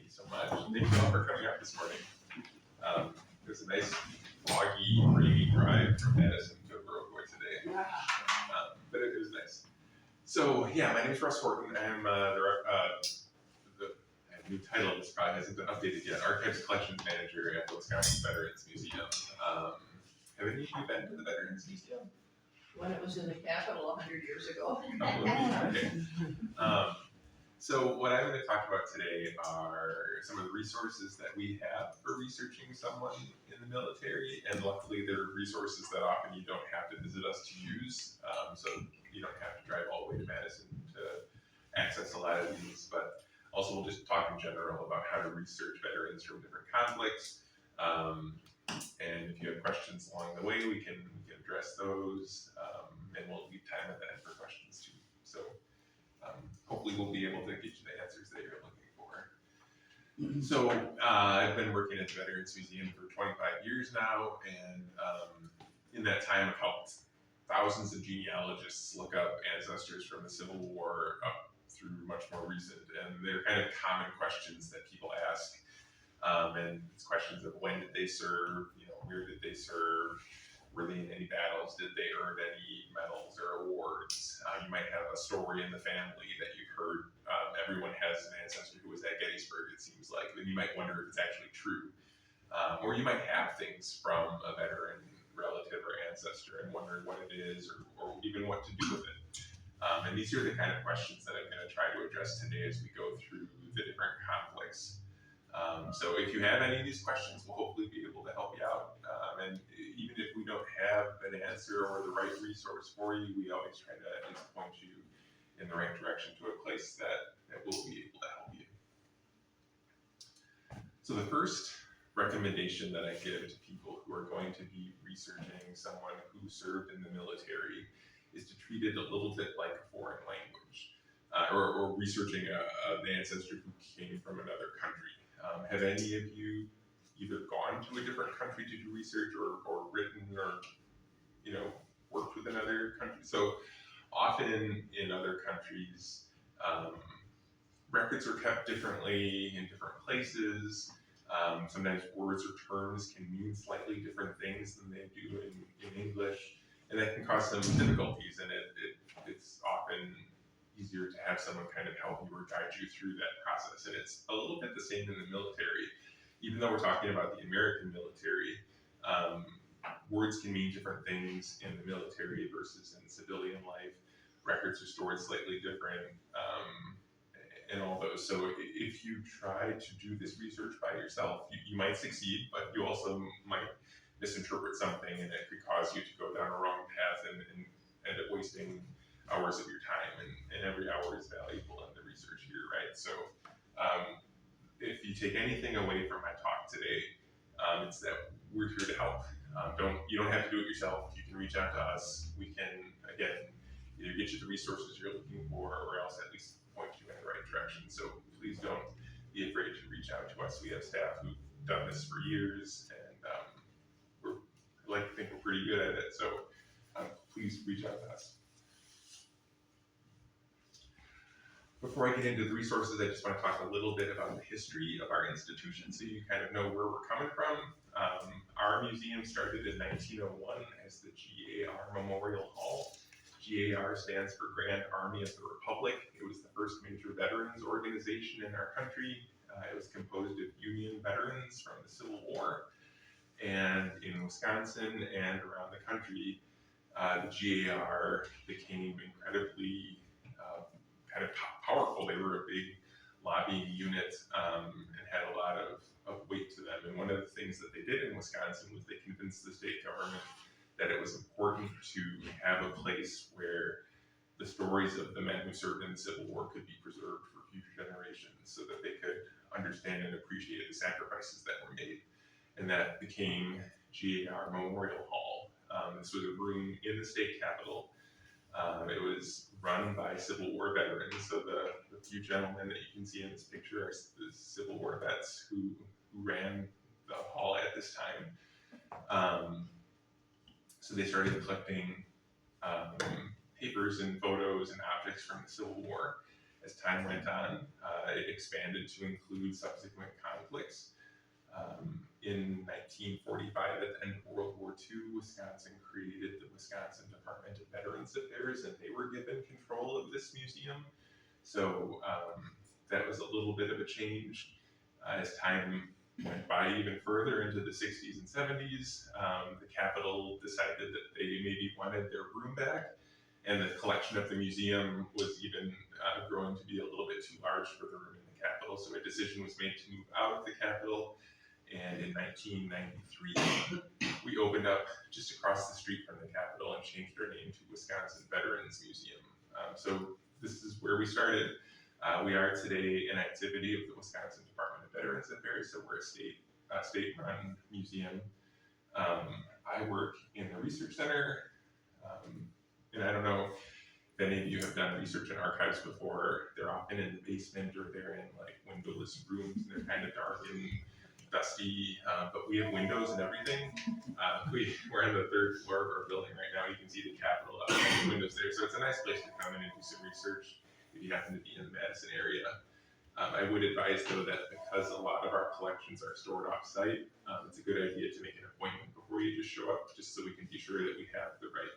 you so much. Thank you all for coming out this morning. It was a nice, foggy, rainy drive from Madison to Iroquois today, but it was nice. So yeah, my name is Russ Horton. I'm the new title of this probably hasn't been updated yet. Archives Collections Manager at the Wisconsin Veterans Museum. Have any of you been to the Veterans Museum? When it was in the Capitol 100 years ago. Okay. So what I'm going to talk about today are some of the resources that we have for researching someone in the military, and luckily they're resources that often you don't have to visit us to use, so you don't have to drive all the way to Madison to access a lot of these, but also we'll just talk in general about how to research veterans from different conflicts, and if you have questions along the way, we can address those, and we'll leave time at the end for questions too. So hopefully we'll be able to get you the answers that you're looking for. So I've been working at the Veterans Museum for 25 years now, and in that time I've helped thousands of genealogists look up ancestors from the Civil War up through much more recent, and they're kind of common questions that people ask, and it's questions of when did they serve, where did they serve, were they in any battles, did they earn any medals or awards? You might have a story in the family that you've heard, everyone has an ancestor who was at Gettysburg, it seems like, then you might wonder if it's actually true. Or you might have things from a veteran relative or ancestor and wonder what it is or even what to do with it. And these are the kind of questions that I'm going to try to address today as we go through the different conflicts. So if you have any of these questions, we'll hopefully be able to help you out. And even if we don't have an answer or the right resource for you, we always try to at least point you in the right direction to a place that will be able to help you. So the first recommendation that I give to people who are going to be researching someone who served in the military is to treat it a little bit like a foreign language, or researching an ancestor who came from another country. Have any of you either gone to a different country to do research or written or worked with another country? So often in other countries, records are kept differently in different places. Sometimes words or terms can mean slightly different things than they do in English, and that can cause some difficulties, and it's often easier to have someone kind of help you or guide you through that process. And it's a little bit the same in the military. Even though we're talking about the American military, words can mean different things in the military versus in civilian life. Records are stored slightly different, and all those. So if you try to do this research by yourself, you might succeed, but you also might misinterpret something, and it could cause you to go down a wrong path and end up wasting hours of your time, and every hour is valuable in the research here, right? So if you take anything away from my talk today, it's that we're here to help. You don't have to do it yourself. You can reach out to us. We can, again, either get you the resources you're looking for or else at least point you in the right direction. So please don't be afraid to reach out to us. We have staff who've done this for years, and I like to think we're pretty good at it. So please reach out to us. Before I get into the resources, I just want to talk a little bit about the history of our institution so you kind of know where we're coming from. Our museum started in 1901 as the GAR Memorial Hall. GAR stands for Grand Army of the Republic. It was the first major veterans organization in our country. It was composed of Union veterans from the Civil War. And in Wisconsin and around the country, the GAR became incredibly kind of powerful. They were a big lobbying unit and had a lot of weight to them. And one of the things that they did in Wisconsin was they convinced the state government that it was important to have a place where the stories of the men who served in the Civil War could be preserved for future generations so that they could understand and appreciate the sacrifices that were made. And that became GAR Memorial Hall. This was a room in the state capitol. It was run by Civil War veterans. So the few gentlemen that you can see in this picture are the Civil War vets who ran the hall at this time. So they started collecting papers and photos and objects from the Civil War. As time went on, it expanded to include subsequent conflicts. In 1945, at the end of World War II, Wisconsin created the Wisconsin Department of Veterans Affairs, and they were given control of this museum. So that was a little bit of a change. As time went by even further into the 60s and 70s, the Capitol decided that they maybe wanted their room back, and the collection of the museum was even growing to be a little bit too large for the room in the Capitol. So a decision was made to move out of the Capitol. And in 1993, we opened up just across the street from the Capitol and changed our name to Wisconsin Veterans Museum. So this is where we started. We are today an activity of the Wisconsin Department of Veterans Affairs, so we're a state-run museum. I work in the research center, and I don't know if any of you have done research in archives before. They're often in the basement or they're in like windowless rooms, and they're kind of dark and dusty, but we have windows and everything. We're on the 3rd floor of our building right now. You can see the Capitol up and the windows there, so it's a nice place to come in and do some research if you happen to be in the Madison area. I would advise though that because a lot of our collections are stored off-site, it's a good idea to make an appointment before you just show up, just so we can be sure that we have the right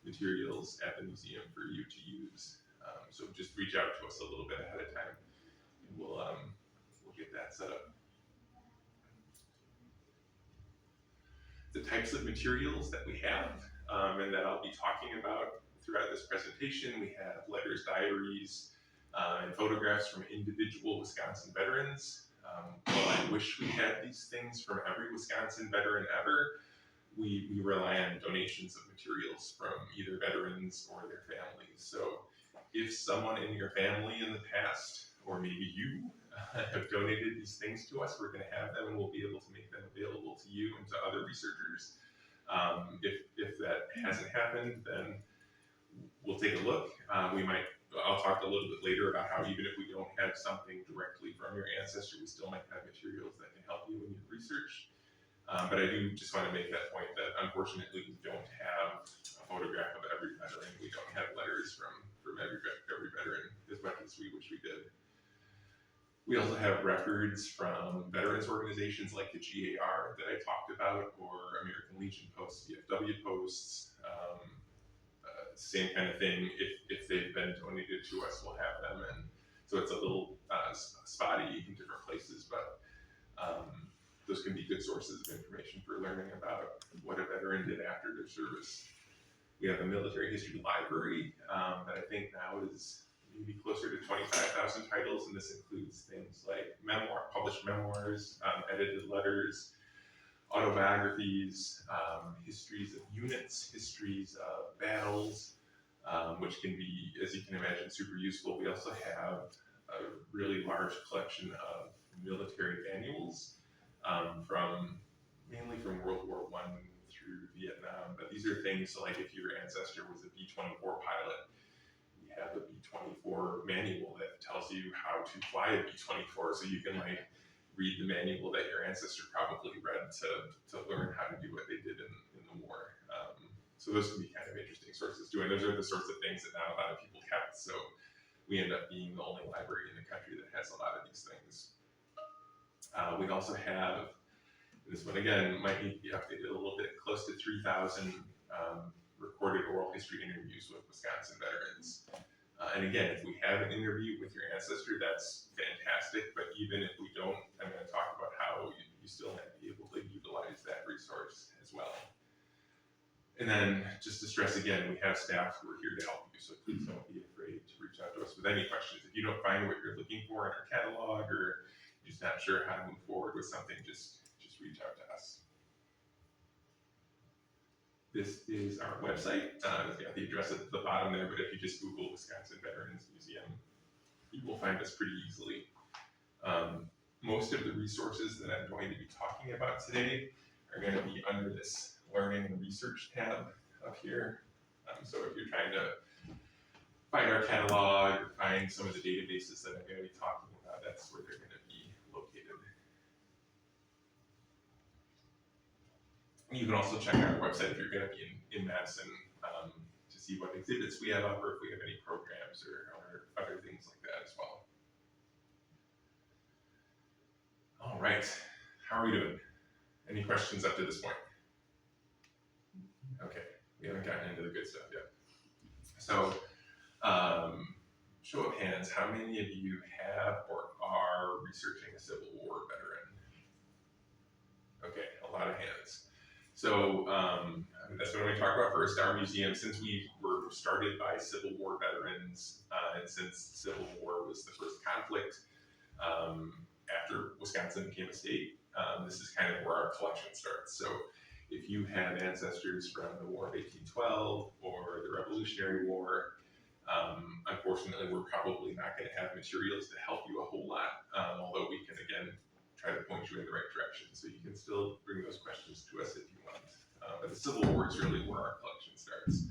materials at the museum for you to use. So just reach out to us a little bit ahead of time, and we'll get that set up. The types of materials that we have and that I'll be talking about throughout this presentation. We have letters, diaries, and photographs from individual Wisconsin veterans. While I wish we had these things from every Wisconsin veteran ever, we rely on donations of materials from either veterans or their families. So if someone in your family in the past, or maybe you, have donated these things to us, we're going to have them and we'll be able to make them available to you and to other researchers. If that hasn't happened, then we'll take a look. I'll talk a little bit later about how even if we don't have something directly from your ancestor, we still might have materials that can help you in your research. But I do just want to make that point that unfortunately we don't have a photograph of every veteran. We don't have letters from every veteran as much as we wish we did. We also have records from veterans organizations like the GAR that I talked about, or American Legion posts, VFW posts, same kind of thing. If they've been donated to us, we'll have them. And so it's a little spotty in different places, but those can be good sources of information for learning about what a veteran did after their service. We have a military history library that I think now is maybe closer to 25,000 titles, and this includes things like published memoirs, edited letters, autobiographies, histories of units, histories of battles, which can be, as you can imagine, super useful. We also have a really large collection of military manuals mainly from World War I through Vietnam, but these are things like if your ancestor was a B-24 pilot, we have a B-24 manual that tells you how to fly a B-24, so you can like read the manual that your ancestor probably read to learn how to do what they did in the war. So those can be kind of interesting sources too, and those are the sorts of things that not a lot of people kept, so we end up being the only library in the country that has a lot of these things. We also have, this one again might need to be updated a little bit, close to 3,000 recorded oral history interviews with Wisconsin veterans. And again, if we have an interview with your ancestor, that's fantastic, but even if we don't, I'm going to talk about how you still have to be able to utilize that resource as well. And then just to stress again, we have staff who are here to help you, so please don't be afraid to reach out to us with any questions. If you don't find what you're looking for in our catalog, or you're just not sure how to move forward with something, just reach out to us. This is our website. It's got the address at the bottom there, but if you just Google Wisconsin Veterans Museum, you will find us pretty easily. Most of the resources that I'm going to be talking about today are going to be under this Learning and Research tab up here. So if you're trying to find our catalog or find some of the databases that I'm going to be talking about, that's where they're going to be located. You can also check out our website if you're going to be in Madison to see what exhibits we have up, or if we have any programs or other other things like that as well. All right, how are we doing? Any questions up to this point? Okay, we haven't gotten into the good stuff yet. So, show of hands, how many of you have or are researching a Civil War veteran? Okay, a lot of hands. So that's what I'm going to talk about first. Our museum, since we were started by Civil War veterans, and since Civil War was the first conflict after Wisconsin became a state, this is kind of where our collection starts. So if you have ancestors from the War of 1812 or the Revolutionary War, unfortunately, we're probably not going to have materials to help you a whole lot, although we can, again, try to point you in the right direction. So you can still bring those questions to us if you want. But the Civil War is really where our collection starts.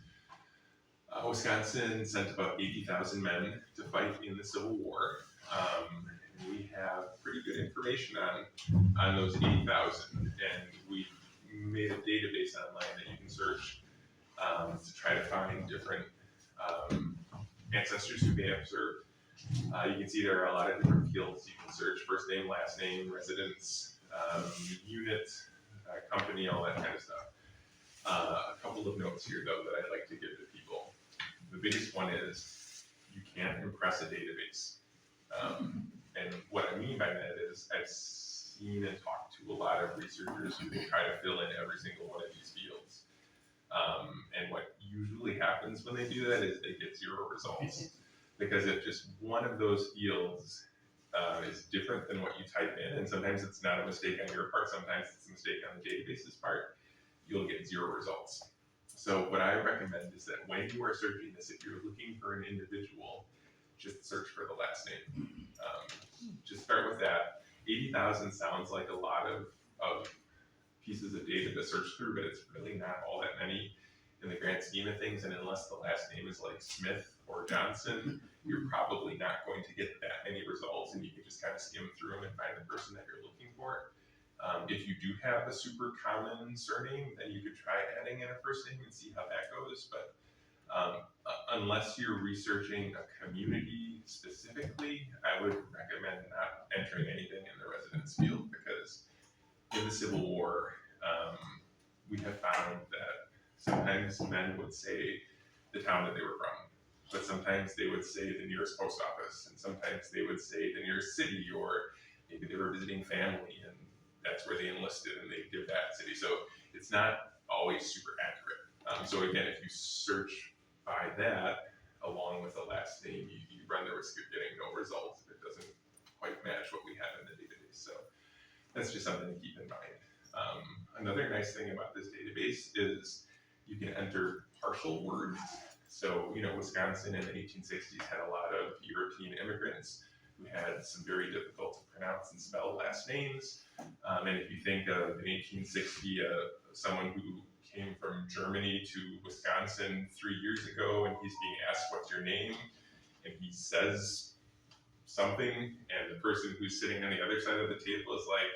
Wisconsin sent about 80,000 men to fight in the Civil War. We have pretty good information on those 80,000, and we made a database online that you can search to try to find different ancestors who may have served. You can see there are a lot of different fields you can search: first name, last name, residence, unit, company, all that kind of stuff. A couple of notes here, though, that I'd like to give to people. The biggest one is you can't impress a database. And what I mean by that is I've seen and talked to a lot of researchers who try to fill in every single one of these fields. And what usually happens when they do that is they get 0 results. Because if just one of those fields is different than what you type in, and sometimes it's not a mistake on your part, sometimes it's a mistake on the database's part, you'll get 0 results. So what I recommend is that when you are searching this, if you're looking for an individual, just search for the last name. Just start with that. 80,000 sounds like a lot of pieces of data to search through, but it's really not all that many in the grand scheme of things, and unless the last name is like Smith or Johnson, you're probably not going to get that many results, and you can just kind of skim through them and find the person that you're looking for. If you do have a super common surname, then you could try adding in a first name and see how that goes, but unless you're researching a community specifically, I would recommend not entering anything in the residence field, because in the Civil War, we have found that sometimes men would say the town that they were from, but sometimes they would say the nearest post office, and sometimes they would say the nearest city, or maybe they were visiting family and that's where they enlisted and they did that city. So it's not always super accurate. So again, if you search by that along with the last name, you run the risk of getting no results if it doesn't quite match what we have in the database. So that's just something to keep in mind. Another nice thing about this database is you can enter partial words. So, Wisconsin in the 1860s had a lot of European immigrants who had some very difficult to pronounce and spell last names. And if you think of in 1860, someone who came from Germany to Wisconsin 3 years ago, and he's being asked, "What's your name?" and he says something, and the person who's sitting on the other side of the table is like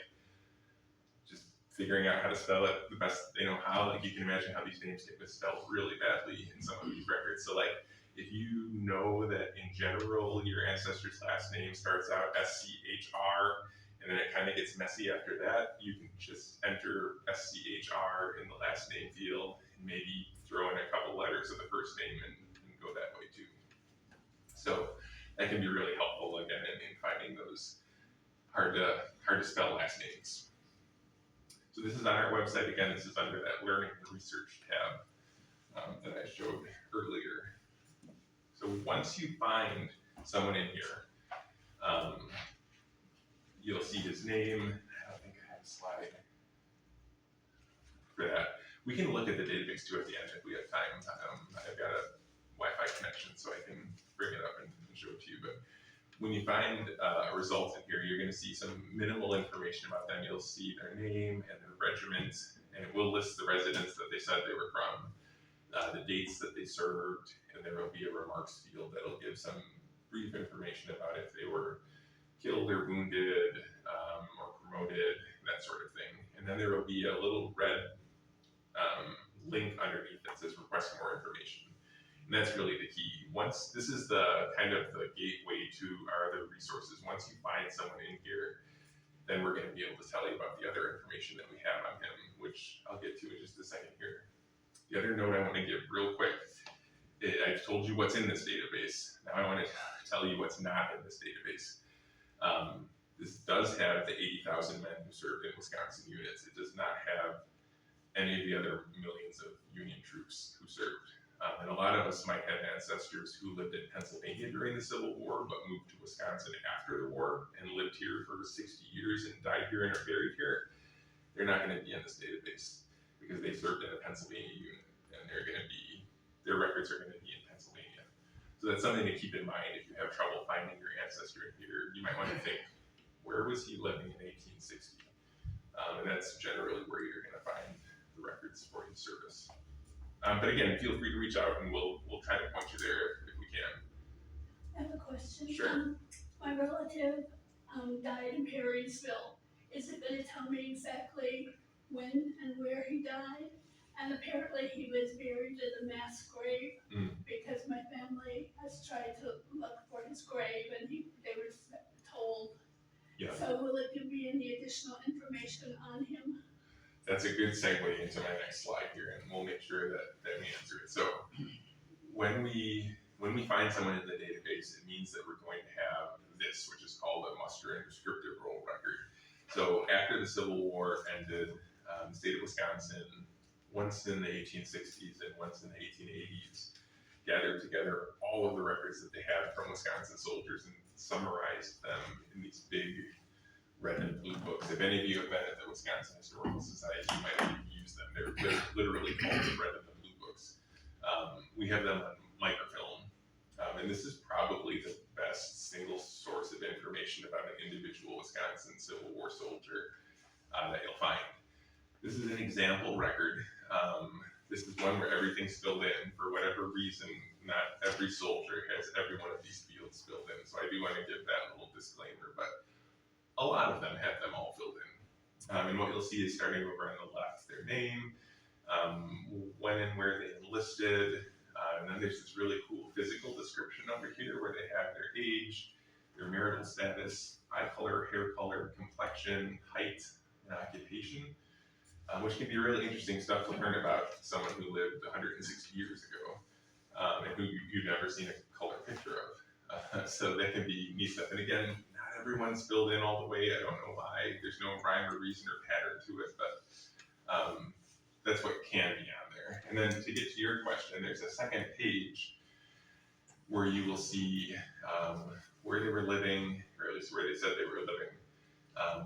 just figuring out how to spell it the best they know how. Like, you can imagine how these names get misspelled really badly in some of these records. So like, if you know that in general your ancestor's last name starts out SCHR, and then it kind of gets messy after that, you can just enter SCHR in the last name field and maybe throw in a couple letters of the first name and go that way too. So that can be really helpful, again, in finding those hard to spell last names. So this is on our website. Again, this is under that Learning and Research tab that I showed earlier. So once you find someone in here, you'll see his name. I don't think I have a slide for that. We can look at the database too at the end if we have time. I've got a Wi-Fi connection, so I can bring it up and show it to you. But when you find a result in here, you're going to see some minimal information about them. You'll see their name and their regiment, and it will list the residence that they said they were from, the dates that they served, and there will be a remarks field that'll give some brief information about if they were killed or wounded or promoted, that sort of thing. And then there will be a little red link underneath that says request more information. And that's really the key. Once, this is the kind of the gateway to our other resources. Once you find someone in here, then we're going to be able to tell you about the other information that we have on him, which I'll get to in just a second here. The other note I want to give real quick, I've told you what's in this database. Now I want to tell you what's not in this database. This does have the 80,000 men who served in Wisconsin units. It does not have any of the other millions of Union troops who served. And a lot of us might have ancestors who lived in Pennsylvania during the Civil War, but moved to Wisconsin after the war and lived here for 60 years and died here and are buried here. They're not going to be in this database because they served in a Pennsylvania unit, and their records are going to be in Pennsylvania. So that's something to keep in mind if you have trouble finding your ancestor in here. You might want to think, where was he living in 1860? And that's generally where you're going to find the records for his service. But again, feel free to reach out and we'll try to point you there if we can. I have a question. Sure. My relative died in Perrysville. Is it going to tell me exactly when and where he died? And apparently he was buried in a mass grave because my family has tried to look for his grave and they were told. Yeah. So will it give me any additional information on him? That's a good segue into my next slide here, and we'll make sure that we answer it. So when we find someone in the database, it means that we're going to have this, which is called a muster and descriptive roll record. So after the Civil War ended, the state of Wisconsin, once in the 1860s and once in the 1880s, gathered together all of the records that they had from Wisconsin soldiers and summarized them in these big red and blue books. If any of you have been at the Wisconsin Historical Society, you might have used them. They're literally called the red and the blue books. We have them on microfilm, and this is probably the best single source of information about an individual Wisconsin Civil War soldier that you'll find. This is an example record. This is one where everything's filled in. For whatever reason, not every soldier has every one of these fields filled in, so I do want to give that little disclaimer, but a lot of them have them all filled in. And what you'll see is starting over on the left, their name, when and where they enlisted, and then there's this really cool physical description over here where they have their age, their marital status, eye color, hair color, complexion, height, and occupation, which can be really interesting stuff to learn about someone who lived 160 years ago, and who you've never seen a color picture of. So that can be neat stuff. And again, everyone's filled in all the way. I don't know why. There's no rhyme or reason or pattern to it, but that's what can be on there. And then to get to your question, there's a second page where you will see where they were living, or at least where they said they were living,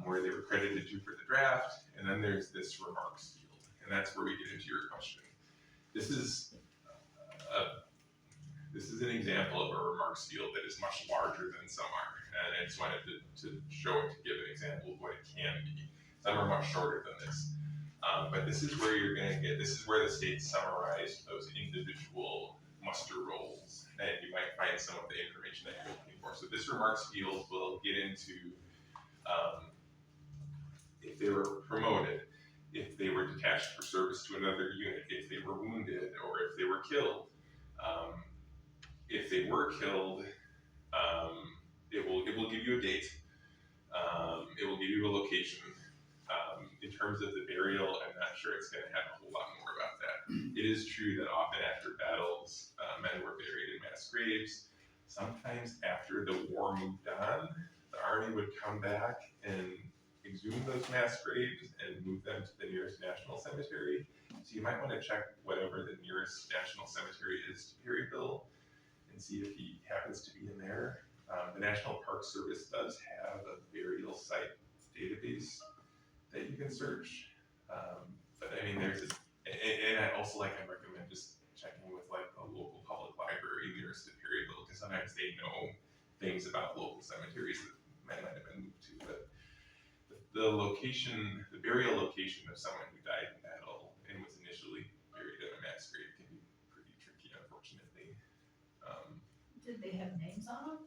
where they were credited to for the draft, and then there's this remarks field, and that's where we get into your question. This is an example of a remarks field that is much larger than some are. And I just wanted to show it to give an example of what it can be. Some are much shorter than this. But this is where you're going to get, this is where the state summarized those individual muster rolls. And you might find some of the information that you're looking for. So this remarks field will get into if they were promoted, if they were detached for service to another unit, if they were wounded, or if they were killed. If they were killed, it will give you a date. It will give you a location. In terms of the burial, I'm not sure it's going to have a whole lot more about that. It is true that often after battles, men were buried in mass graves. Sometimes after the war moved on, the army would come back and exhume those mass graves and move them to the nearest national cemetery. So you might want to check whatever the nearest national cemetery is to Perryville and see if he happens to be in there. The National Park Service does have a burial site database that you can search. But I mean, and I also I recommend just checking with like a local public library nearest to Perryville, because sometimes they know things about local cemeteries that might have been moved to. But the location, the burial location of someone who died in battle and was initially buried in a mass grave can be pretty tricky, unfortunately. Did they have names on them?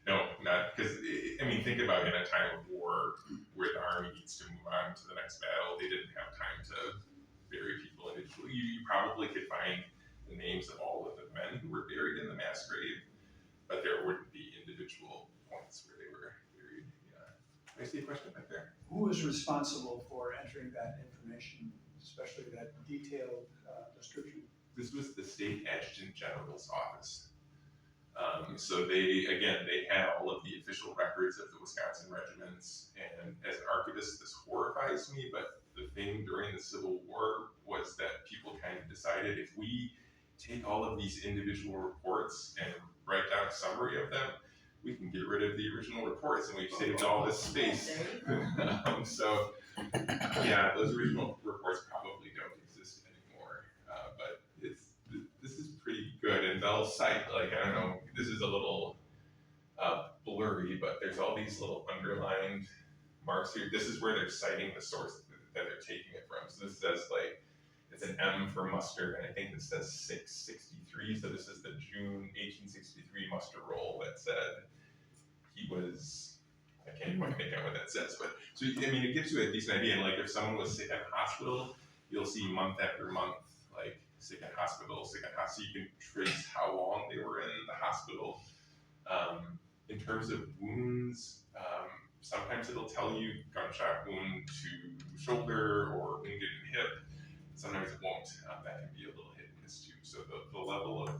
No, not because, I mean, think about in a time of war where the army needs to move on to the next battle, they didn't have time to bury people individually. You probably could find the names of all of the men mass grave, but there wouldn't be individual points where they were buried. Yeah. I see a question back there. Who is responsible for entering that information, especially that detailed description? This was the state adjutant general's office. So they had all of the official records of the Wisconsin regiments, and as an archivist, this horrifies me, but the thing during the Civil War was that people kind of decided if we take all of these individual reports and write down a summary of them, we can get rid of the original reports, and we've saved all this space. So, yeah, those original reports probably don't exist anymore, but this is pretty good, and they'll cite, like, I don't know, this is a little blurry, but there's all these little underlined marks here. This is where they're citing the source that they're taking it from. So this says, like, it's an M for muster, and I think this says 663, so this is the June 1863 muster roll that said he was, I can't quite make out what that says, but, so, I mean, it gives you a decent idea, and like, if someone was sick at hospital, you'll see month after month, like, sick at hospital, so you can trace how long they were in the hospital. In terms of wounds, sometimes it'll tell you gunshot wound to shoulder or wounded in hip. Sometimes it won't. That can be a little hit and miss too. So the level of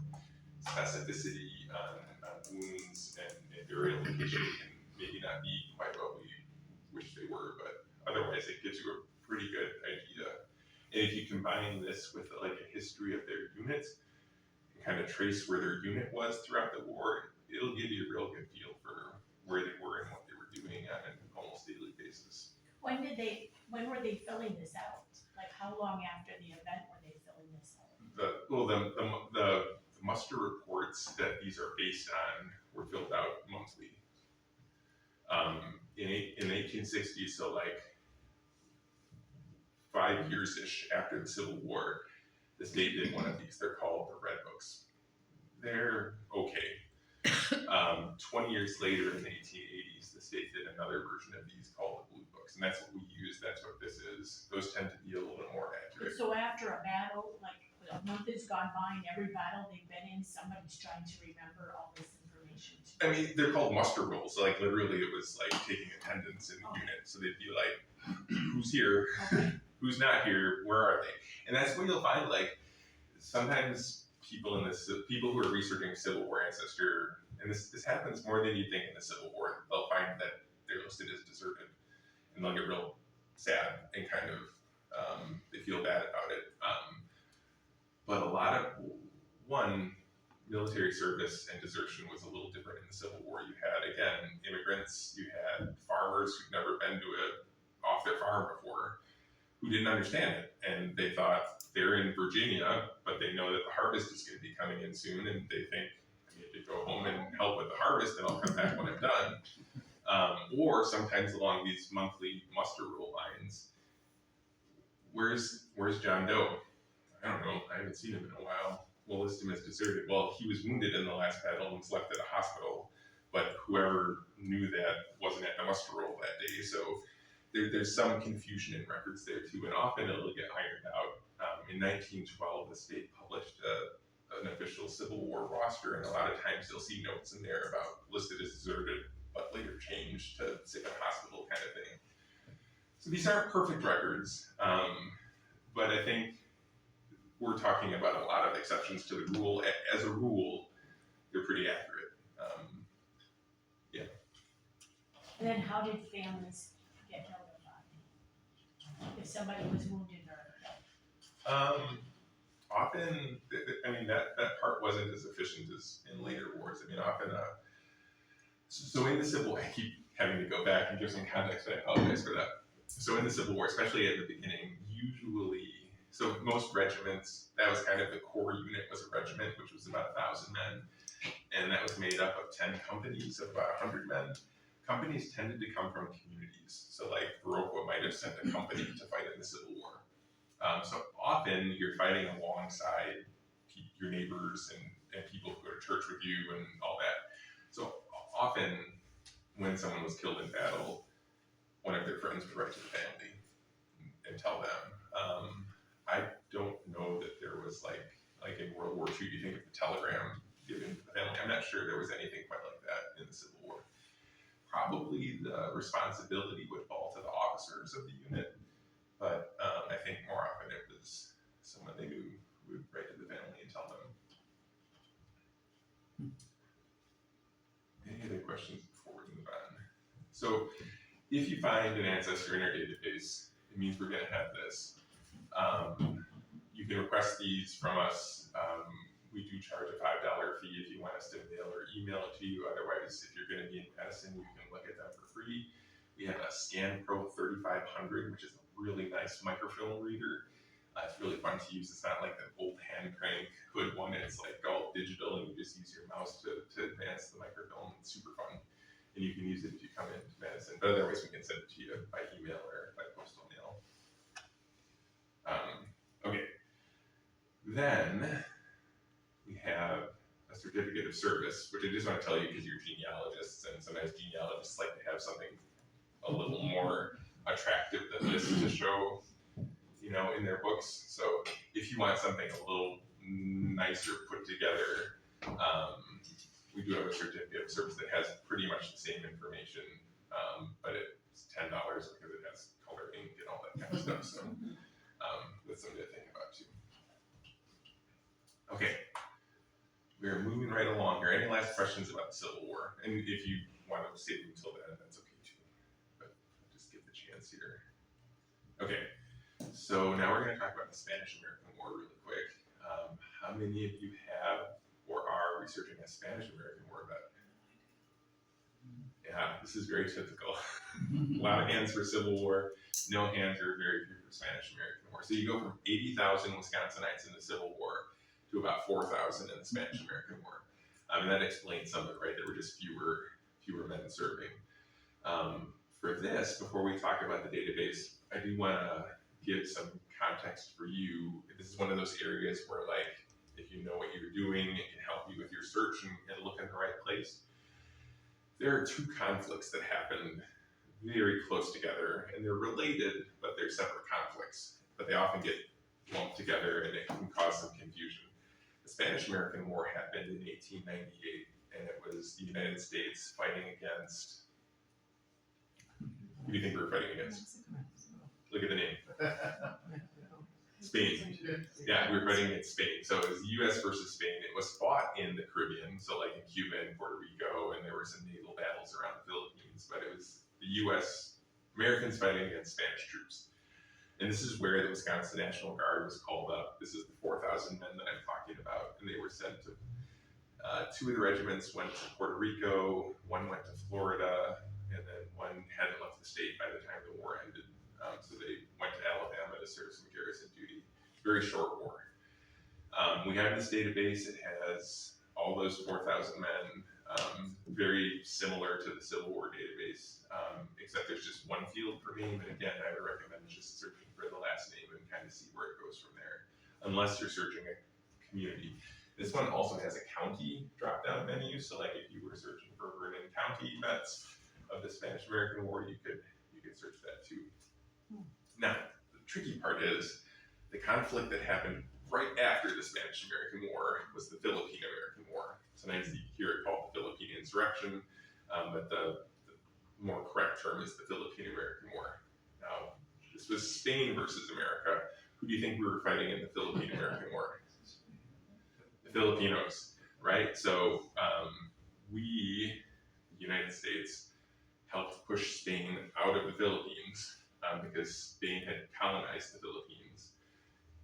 specificity on wounds and burial location can maybe not be quite what we wish they were, but otherwise it gives you a pretty good idea. And if you combine this with like a history of their units, and kind of trace where their unit was throughout the war, it'll give you a real good feel for where they were and what they were doing on an almost daily basis. When were they filling this out? Like, how long after the event were they filling this out? The muster reports that these are based on were filled out monthly. In the 1860s, so like 5 years-ish after the Civil War, the state did one of these. They're called the Red Books. They're okay. 20 years later, in the 1880s, the state did another version of these called the Blue Books, and that's what we use. That's what this is. Those tend to be a little bit more accurate. So after a battle, like a month has gone by and every battle they've been in, somebody's trying to remember all this information. I mean, they're called muster rolls. So like literally, it was like taking attendance in the unit. So they'd be like, "Who's here? Okay. Who's not here? Where are they?" And that's where you'll find like sometimes people who are researching Civil War ancestor, and this happens more than you think in the Civil War. They'll find that they're listed as deserted, and they'll get real sad and kind of they feel bad about it. But a lot of military service and desertion was a little different in the Civil War. You had, again, immigrants, you had farmers who'd never been off their farm before, who didn't understand it. And they thought they're in Virginia, but they know that the harvest is going to be coming in soon, and they think, I need to go home and help with the harvest, and I'll come back when I'm done. Or sometimes along these monthly muster roll lines, where's John Doe? I don't know, I haven't seen him in a while. We'll list him as deserted. Well, he was wounded in the last battle and was left at a hospital, but whoever knew that wasn't at the muster roll that day. So there's some confusion in records there too, and often it'll get ironed out. In 1912, the state published an official Civil War roster, and a lot of times you'll see notes in there about listed as deserted, but later changed to sick in hospital kind of thing. So these aren't perfect records, but I think we're talking about a lot of exceptions to the rule. As a rule, they're pretty accurate. Yeah. And then how did families get notified? If somebody was wounded or Often, I mean, that part wasn't as efficient as in later wars. I mean, often, so in the Civil War, I keep having to go back and give some context, and I apologize for that. So in the Civil War, especially at the beginning, usually, so most regiments, that was kind of the core unit was a regiment, which was about 1,000 men, and that was made up of 10 companies of about 100 men. Companies tended to come from communities, so like Viroqua might have sent a company to fight in the Civil War. So often you're fighting alongside your neighbors and people who go to church with you and all that. So often when someone was killed in battle, one of their friends would write to the family and tell them. I don't know that there was like in World War II, you think of the telegram given to the the family. I'm not sure there was anything quite like that in the Civil War. Probably the responsibility would fall to the officers of the unit, but I think more often it was someone they knew who would write to the family and tell them. Any other questions before we move on? So if you find an ancestor in our database, it means we're going to have this. You can request these from us. We do charge a $5 fee if you want us to mail or email it to you. Otherwise, if you're going to be in Madison, you can look at them for free. We have a ScanPro 3500, which is a really nice microfilm reader. It's really fun to use. It's not like the old hand crank hood one. It's like all digital, and you just use your mouse to advance the microfilm. It's super fun. And you can use it if you come into Madison. But otherwise, we can send it to you by email or by postal mail. Okay. Then we have a certificate of service, which I just want to tell you because you're genealogists, and sometimes genealogists like to have something a little more attractive than this to show, in their books. So if you want something a little nicer put together, we do have a certificate of service that has pretty much the same information, but it's $10 because it has color ink and all that kind of stuff. So that's something to think about too. Okay, we're moving right along here. Any last questions about the Civil War? And if you want to save them until then, that's okay too. But I'll just give the chance here. Okay, so now we're going to talk about the Spanish-American War really quick. How many of you have or are researching a Spanish-American War vet? Yeah, this is very typical. A lot of hands for Civil War, no hands or very few for Spanish-American War. So you go from 80,000 Wisconsinites in the Civil War to about 4,000 in the Spanish-American War. And that explains some of it, right? There were just fewer men serving. For this, before we talk about the database, I do want to give some context for you. This is one of those areas where, like, if you know what you're doing, it can help you with your search and look in the right place. There are two conflicts that happen very close together, and they're related, but they're separate conflicts. But they often get lumped together, and it can cause some confusion. The Spanish-American War happened in 1898, and it was the United States fighting against. Who do you think we were fighting against? Look at the name. Spain. Yeah, we were fighting against Spain. So it was the U.S. versus Spain. It was fought in the Caribbean, so like in Cuba and Puerto Rico, and there were some naval battles around the Philippines, but it was the U.S. Americans fighting against Spanish troops. And this is where the Wisconsin National Guard was called up. This is the 4,000 men that I'm talking about, and they were sent to, two of the regiments went to Puerto Rico, one went to Florida, and then one hadn't left the state by the time the war ended. So they went to Alabama to serve some garrison duty. Very short war. We have this database. It has all those 4,000 men, very similar to the Civil War database, except there's just one field per name. And again, I would recommend just searching for the last name and kind of see where it goes from there, unless you're searching a community. This one also has a county drop-down menu. So like if you were searching for Vernon County vets of the Spanish-American War, you could search that too. Now, the tricky part is the conflict that happened right after the Spanish-American War was the Philippine-American War. Sometimes you hear it called the Philippine Insurrection, but the more correct term is the Philippine-American War. Now, this was Spain versus America. Who do you think we were fighting in the Philippine-American War? The Filipinos, right? So we, the United States, helped push Spain out of the Philippines because Spain had colonized the Philippines.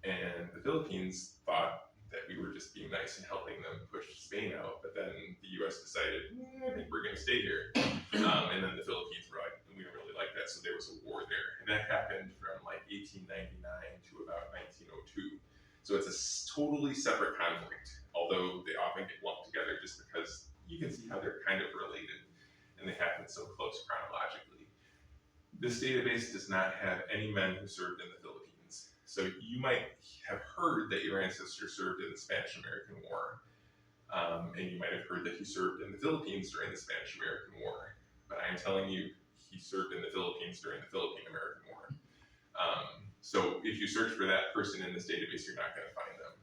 And the Philippines thought that we were just being nice and helping them push Spain out, but then the US decided, I think we're gonna stay here. And then the Philippines were like, we don't really like that, so there was a war there. And that happened from like 1899 to about 1902. So it's a totally separate conflict, although they often get lumped together just because you can see how they're kind of related and they happen so close chronologically. This database does not have any men who served in the Philippines. So you might have heard that your ancestor served in the Spanish-American War, and you might have heard that he served in the Philippines during the Spanish-American War. But I am telling you, he served in the Philippines during the Philippine-American War. So if you search for that person in this database, you're not going to find them.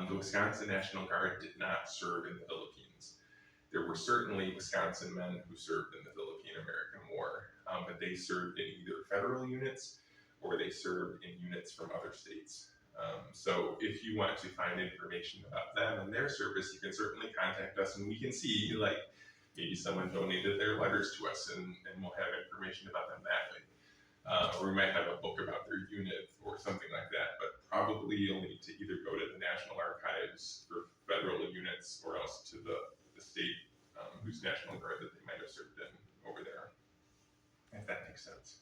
The Wisconsin National Guard did not serve in the Philippines. There were certainly Wisconsin men who served in the Philippine-American War, but they served in either federal units or they served in units from other states. So if you want to find information about them and their service, you can certainly contact us and we can see, like, maybe someone donated their letters to us and we'll have information about them that way. Or we might have a book about their unit or something like that, but probably you'll need to either go to the National Archives for federal units or else to the state whose National Guard that they might have served in over there, if that makes sense.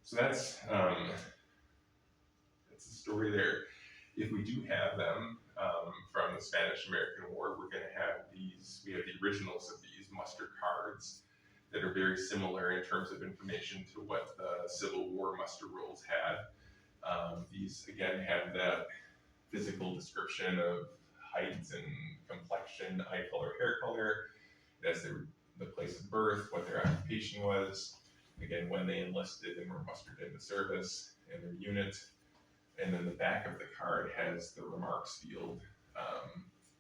So that's the story there. If we do have them from the Spanish-American War, we're going to have these, we have the originals of these muster cards that are very similar in terms of information to what the Civil War muster rolls had. These, again, have that physical description of height and complexion, eye color, hair color, that's the place of birth, what their occupation was, again, when they enlisted and were mustered into service, and their unit. And then the back of the card has the remarks field,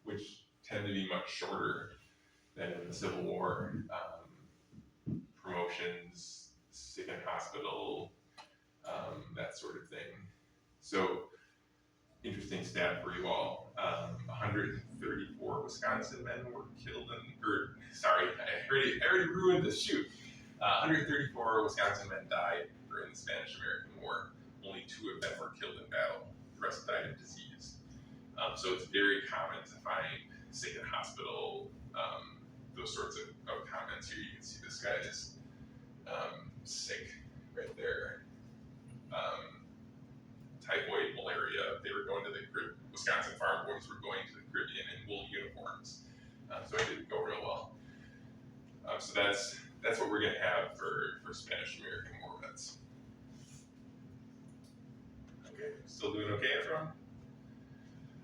which tend to be much shorter than in the Civil War. Promotions, sick in hospital, that sort of thing. So, interesting stat for you all. 134 Wisconsin men were killed I already ruined this, shoot. 134 Wisconsin men died during the Spanish-American War. Only 2 of them were killed in battle. The rest died of disease. So it's very common to find sick in hospital, those sorts of comments here. You can see this guy is sick right there. Typhoid, malaria. They were going to the Wisconsin farm boys were going to the Caribbean in wool uniforms. So it didn't go real well. So that's what we're going to have for Spanish-American War vets. Okay, still doing okay, everyone?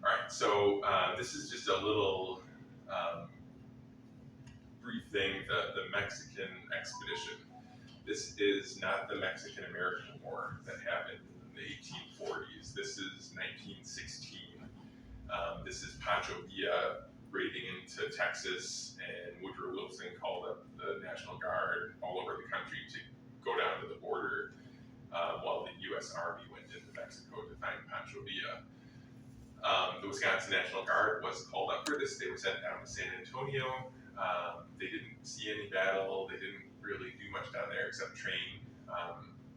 All right, so this is just a little brief thing, the Mexican expedition. This is not the Mexican-American War that happened in the 1840s. This is 1916. This is Pancho Villa raiding into Texas, and Woodrow Wilson called up the National Guard all over the country to go down to the border while the U.S. Army went into Mexico to find Pancho Villa. The Wisconsin National Guard was called up for this. They were sent down to San Antonio. They didn't see any battle. They didn't really do much down there except train.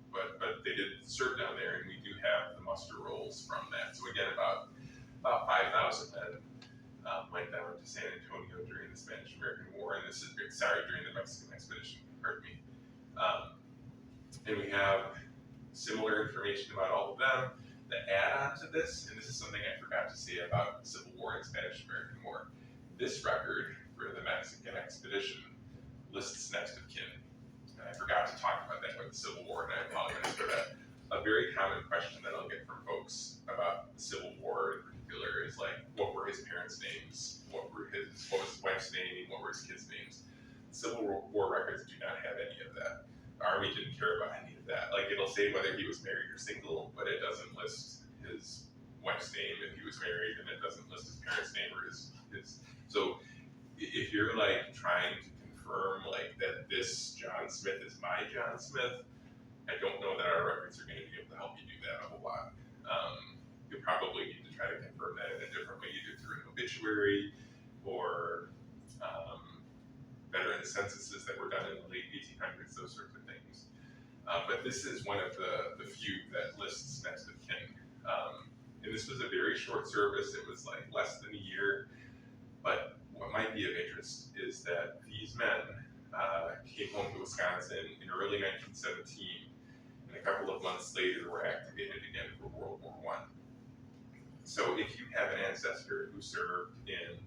But they did serve down there, and we do have the muster rolls from that. So again, about 5,000 men went down to San Antonio during the Spanish-American War, and during the Mexican expedition, pardon me. And we have similar information about all of them. The add-on to this, and this is something I forgot to say about the Civil War and Spanish-American War, this record for the Mexican expedition lists next of kin. And I forgot to talk about that with the Civil War, and I apologize for that. A very common question that I'll get from folks about the Civil War in particular is like, what were his parents' names? What was his wife's name? What were his kids' names? Civil War records do not have any of that. The Army didn't care about any of that. Like, it'll say whether he was married or single, but it doesn't list his wife's name if he was married, and it doesn't list his parents' name or his. So if you're like trying to confirm like that this John Smith is my John Smith, I don't know that our records are going to be able to help you do that a whole lot. You'll probably need to try to confirm that in a different way, either through an obituary or veteran censuses that were done in the late 1800s, those sorts of things. But this is one of the few that lists next of kin. And this was a very short service. It was like less than a year. But what might be of interest is that these men came home to Wisconsin in early 1917, and a couple of months later were activated again for World War I. So if you have an ancestor who served in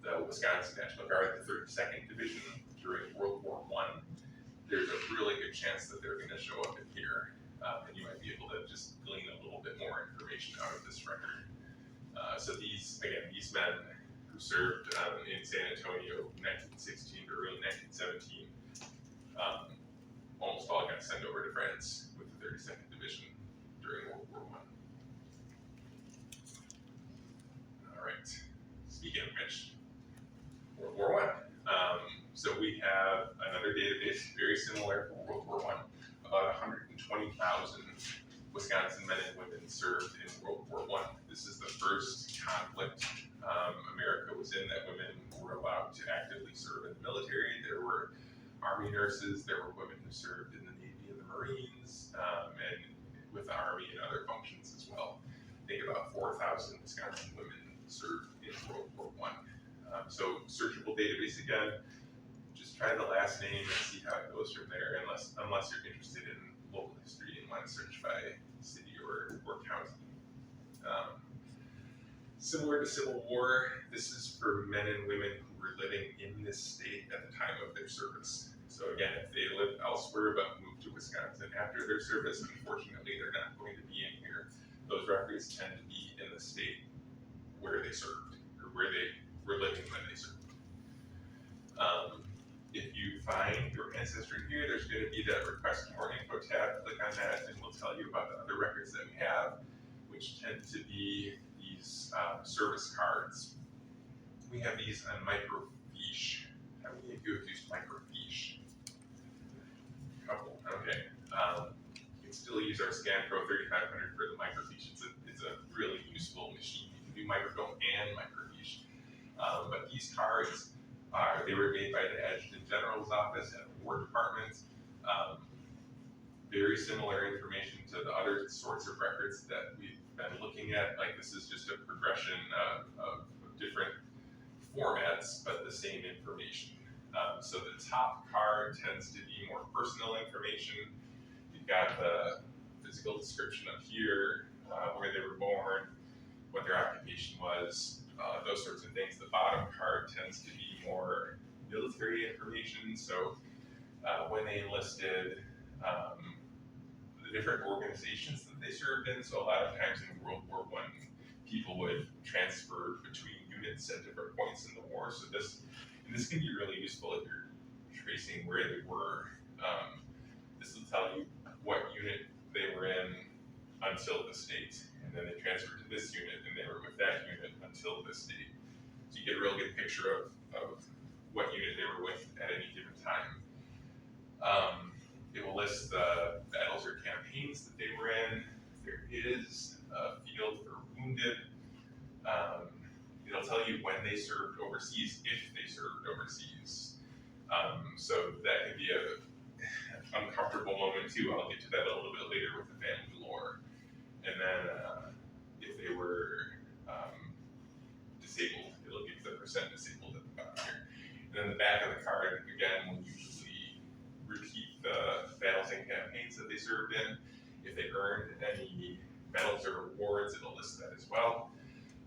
the Wisconsin National Guard, the 32nd Division during World War I, there's a really good chance that they're going to show up in here, and you might be able to just glean a little bit more information out of this record. So these men who served in San Antonio 1916 to early 1917, almost all got sent over to France with the 32nd Division during World War I. very similar for World War I. About 120,000 Wisconsin men and women served in World War I. This is the first conflict America was in that women were allowed to actively serve in the military. There were Army nurses, there were women who served in the Navy and the Marines, and with the Army and other functions as well. I think about 4,000 Wisconsin women served in World War I. So searchable database again, just try the last name and see how it goes from there, unless you're interested in local history and want to search by city or county. Similar to Civil War, this is for men and women who were living in this state at the time of their service. So again, if they lived elsewhere but moved to Wisconsin after their service, unfortunately they're not going to be in here. Those records tend to be in the state where they served, or where they were living when they served. If you find your ancestry here, there's going to be that request more info tab. Click on that and we'll tell you about the other records that we have, which tend to be these service cards. We have these on microfiche. How many of you have used microfiche? A couple, okay. You can still use our ScanPro 3500 for the microfiche. It's a really useful machine. You can do microfilm and microfiche. But these cards, they were made by the Adjutant General's office at the War Department. Very similar information to the other sorts of records that we've been looking at. Like this is just a progression of different formats, but the same information. So the top card tends to be more personal information. You've got the physical description up here, where they were born, what their occupation was, those sorts of things. The bottom card tends to be more military information. So when they enlisted, the different organizations that they served in. So a lot of times in World War I, people would transfer between units at different points in the war. So this can be really useful if you're tracing where they were. This will tell you what unit they were in until this date, and then they transferred to this unit, and they were with that unit until this date. So you get a real good picture of what unit they were with at any given time. It will list the battles or campaigns that they were in. There is a field for wounded. It'll tell you when they served overseas, if they served overseas. So that can be an uncomfortable moment too. I'll get to that a little bit later with the family lore. And then if they were disabled, it'll give the percent disabled at the bottom here. And then the back of the card, again, will usually repeat the battles and campaigns that they served in. If they earned any medals or awards, it'll list that as well.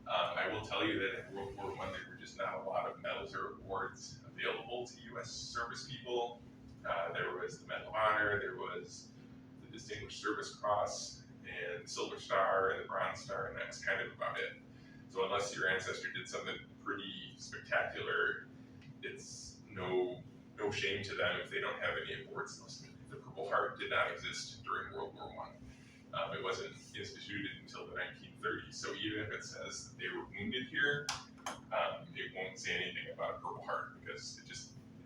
I will tell you that in World War I, there were just not a lot of medals or awards available to U.S. service people. There was the Medal of Honor, there was the Distinguished Service Cross, and the Silver Star, and the Bronze Star, and that's kind of about it. So unless your ancestor did something pretty spectacular, it's no shame to them if they don't have any awards listed. The Purple Heart did not exist during World War I. It wasn't instituted until the 1930s. So even if it says that they were wounded here, it won't say anything about a Purple Heart because it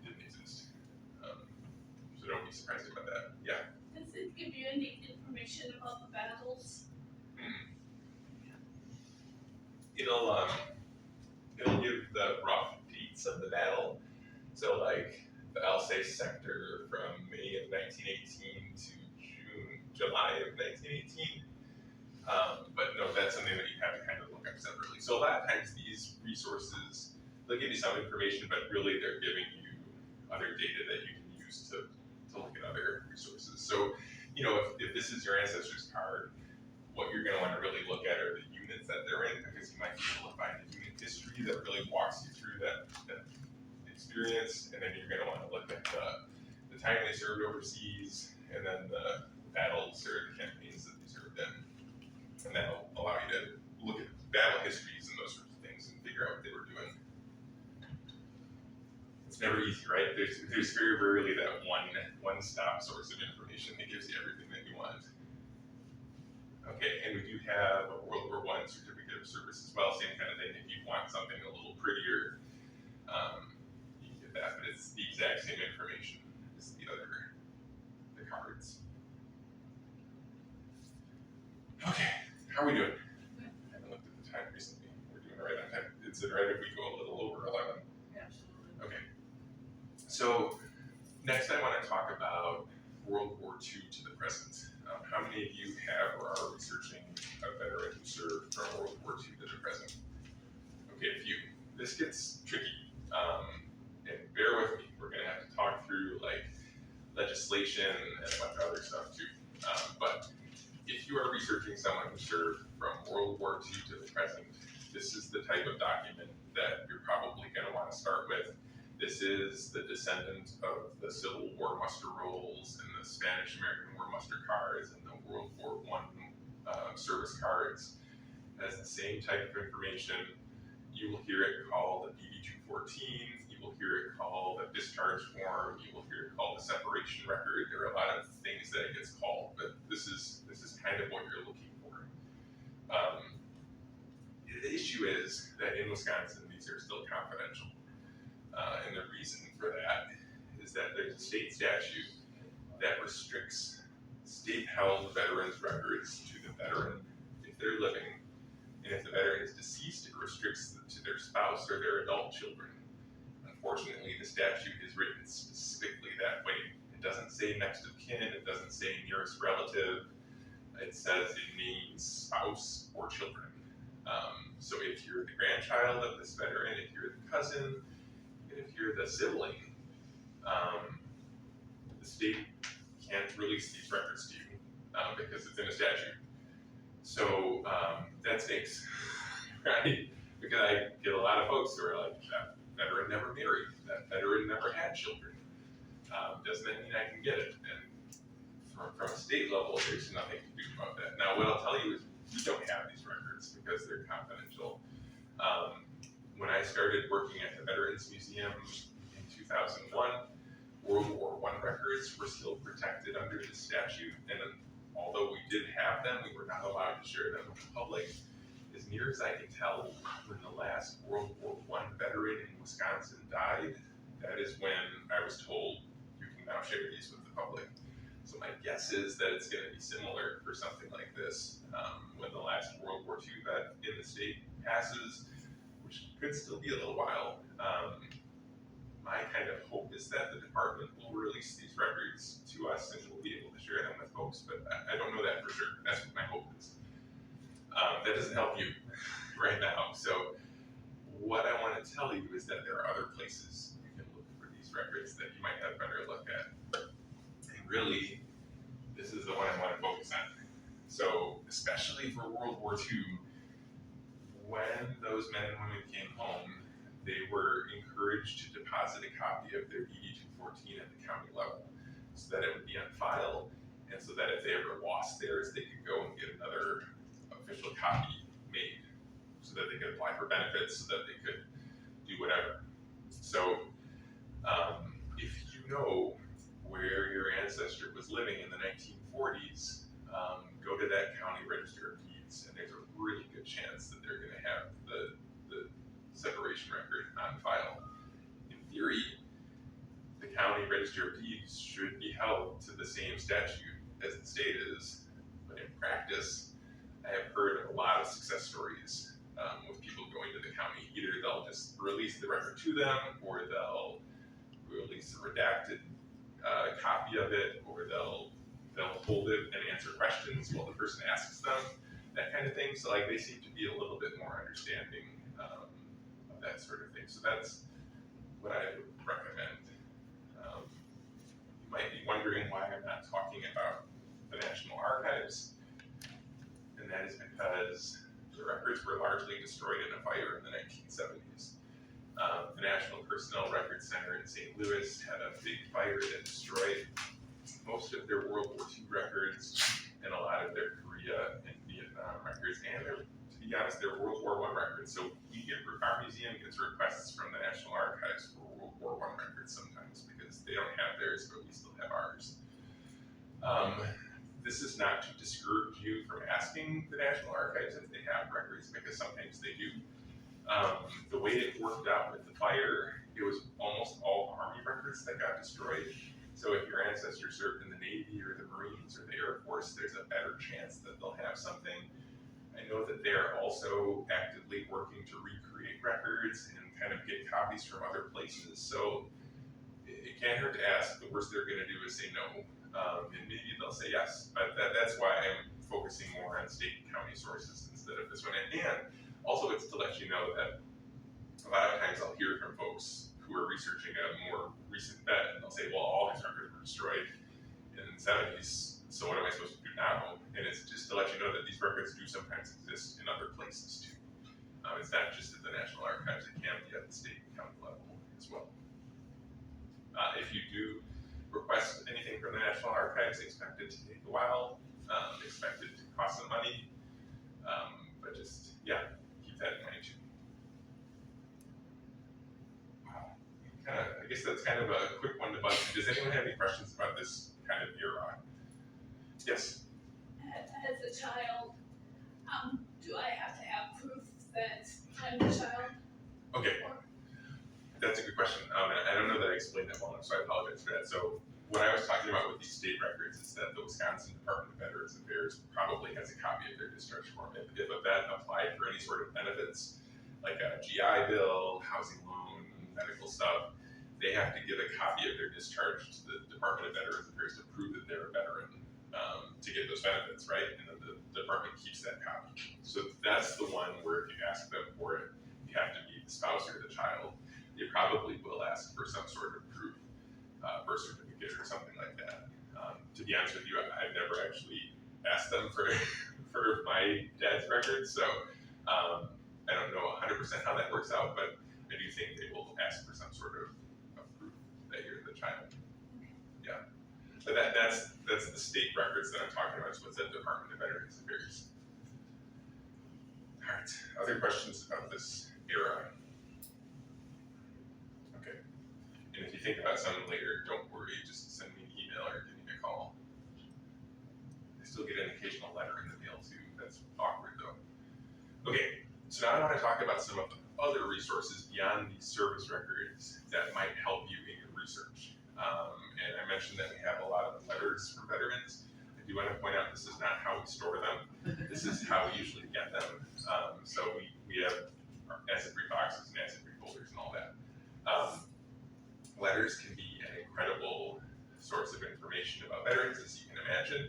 didn't exist. So don't be surprised about that. Yeah. Does it give you any information about the battles? It'll give the rough dates of the battle. So like the Alsace sector from May of 1918 to July of 1918. But no, that's something that you have to kind of look up separately. So a lot of times these resources, they'll give you some information, but really they're giving you other data that you can use to look at other resources. So, if this is your ancestors card, what you're going to want to really look at are the units that they're in, because you might be able to find a unit history that really walks you through that experience, and then you're going to want to look at the time they served overseas, and then the battles or the campaigns that they served in. And that'll allow you to look at battle histories and those sorts of things and figure out what they were doing. It's never easy, right? There's very rarely that one-stop source of information that gives you everything that you want. Okay, and we do have a World War I certificate of service as well, same kind of thing. If you want something a little prettier, you can get that, but it's the exact same information as the other How are we doing? I haven't looked at the time recently. We're doing all right on time. Is it right if we go a little over 11? Absolutely. Okay. So next I want to talk about World War II to the present. How many of you have or are researching a veteran who served from World War II to the present? Okay, a few. This gets tricky. And bear with me. We're going to have to talk through like legislation and a bunch of other stuff too. But if you are researching someone who served from World War II to the present, this is the type of document that you're probably going to want to start with. This is the descendant of the Civil War muster rolls and the Spanish-American War muster cards and the World War I service cards. It has the same type of information. You will hear it called the BD-214. You will hear it called a discharge form. You will hear it called a separation record. There are a lot of things that it gets called, but this is kind of what you're looking for. The issue is that in Wisconsin, these are still confidential. And the reason for that is that there's a state statute that restricts state-held veterans' records to the veteran if they're living, and if the veteran is deceased, it restricts them to their spouse or their adult children. Unfortunately, the statute is written specifically that way. It doesn't say next of kin, it doesn't say nearest relative, it says it means spouse or children. So if you're the grandchild of this veteran, if you're the cousin, if you're the sibling, the state can't release these records to you because it's in a statute. So that stinks, right? Because I get a lot of folks who are like, that veteran never married, that veteran never had children. Doesn't that mean I can get it? And from a state level, there's nothing to do about that. Now, what I'll tell you is we don't have these records because they're confidential. When I started working at the Veterans Museum in 2001, World War I records were still protected under the statute, and although we did have them, we were not allowed to share them with the public. As near as I can tell, when the last World War I veteran in Wisconsin died, that is when I was told you can now share these with the public. So my guess is that it's going to be similar for something like this when the last World War II vet in the state passes, which could still be a little while. My kind of hope is that the department will release these records to us and we'll be able to share them with folks, but I don't know that for sure. That's what my hope is. That doesn't help you right now. So what I want to tell you is that there are other places you can look for these records that you might have better look at. And really, this is the one I want to focus on. So especially for World War II, when those men and women came home, they were encouraged to deposit a copy of their BD-214 at the county level so that it would be on file, and so that if they ever lost theirs, they could go and get another official copy made so that they could apply for benefits, so that they could do whatever. So if you know where your ancestor was living in the 1940s, go to that county register of deeds, and there's a really good chance that they're going to have the separation record on file. In theory, the county register of deeds should be held to the same statute as the state is, but in practice, I have heard a lot of success stories with people going to the county. Either they'll just release the record to them, or they'll release a redacted copy of it, or they'll hold it and answer questions while the person asks them, that kind of thing. So like they seem to be a little bit more understanding of that sort of thing. So that's what I would recommend. You might be wondering why I'm not talking about the National Archives, and that is because the records were largely destroyed in a fire in the 1970s. The National Personnel Records Center in St. Louis had a big fire that destroyed most of their World War II records and a lot of their Korea and Vietnam records, and to be honest, their World War I records. So our museum gets requests from the National Archives for World War I records sometimes because they don't have theirs, but we still have ours. This is not to discourage you from asking the National Archives if they have records, because sometimes they do. The way it worked out with the fire, it was almost all Army records that got destroyed. So if your ancestor served in the Navy or the Marines or the Air Force, there's a better chance that they'll have something. I know that they are also actively working to recreate records and kind of get copies from other places. So it can't hurt to ask. The worst they're going to do is say no, and maybe they'll say yes. But that's why I'm focusing more on state and county sources instead of this one. And also, it's to let you know that a lot of times I'll hear from folks who are researching a more recent bet, and they'll say, well, all these records were destroyed in the 70s, so what am I supposed to do now? And it's just to let you know that these records do sometimes exist in other places too. It's not just at the National Archives, it can be at the state and county level as well. If you do request anything from the National Archives, expect it to take a while, expect it to cost some money, but just, yeah, keep that in mind too. I guess that's kind of a quick one to buzz. Does anyone have any questions about this kind of era? Yes? As a child, do I have to have proof that I'm the child? Okay, that's a good question. And I don't know that I explained that well enough, so I apologize for that. So what I was talking about with these state records is that the Wisconsin Department of Veterans Affairs probably has a copy of their discharge form. If a vet applied for any sort of benefits, like a GI Bill, housing loan, medical stuff, they have to give a copy of their discharge to the Department of Veterans Affairs to prove that they're a veteran to get those benefits, right? And then the department keeps that copy. So that's the one where if you ask them for it, you have to be the spouse or the child. They probably will ask for some sort of proof, birth certificate or something like that. To be honest with you, I've never actually asked them for my dad's records, so I don't know 100% how that works out, but I do think they will ask for some sort of proof that you're the child. Yeah, but that's the state records that I'm talking about. So it's the Department of Veterans Affairs. All right, other questions about this era? Okay, and if you think about something later, don't worry, just send me an email or give me a call. I still get an occasional letter in the mail too. That's awkward though. Okay, so now I want to talk about some of the other resources beyond these service records that might help you in your research. And I mentioned that we have a lot of letters from veterans. I do want to point out this is not how we store them. This is how we usually get them. So we have acid-free boxes and acid-free folders and all that. Letters can be an incredible source of information about veterans, as you can imagine.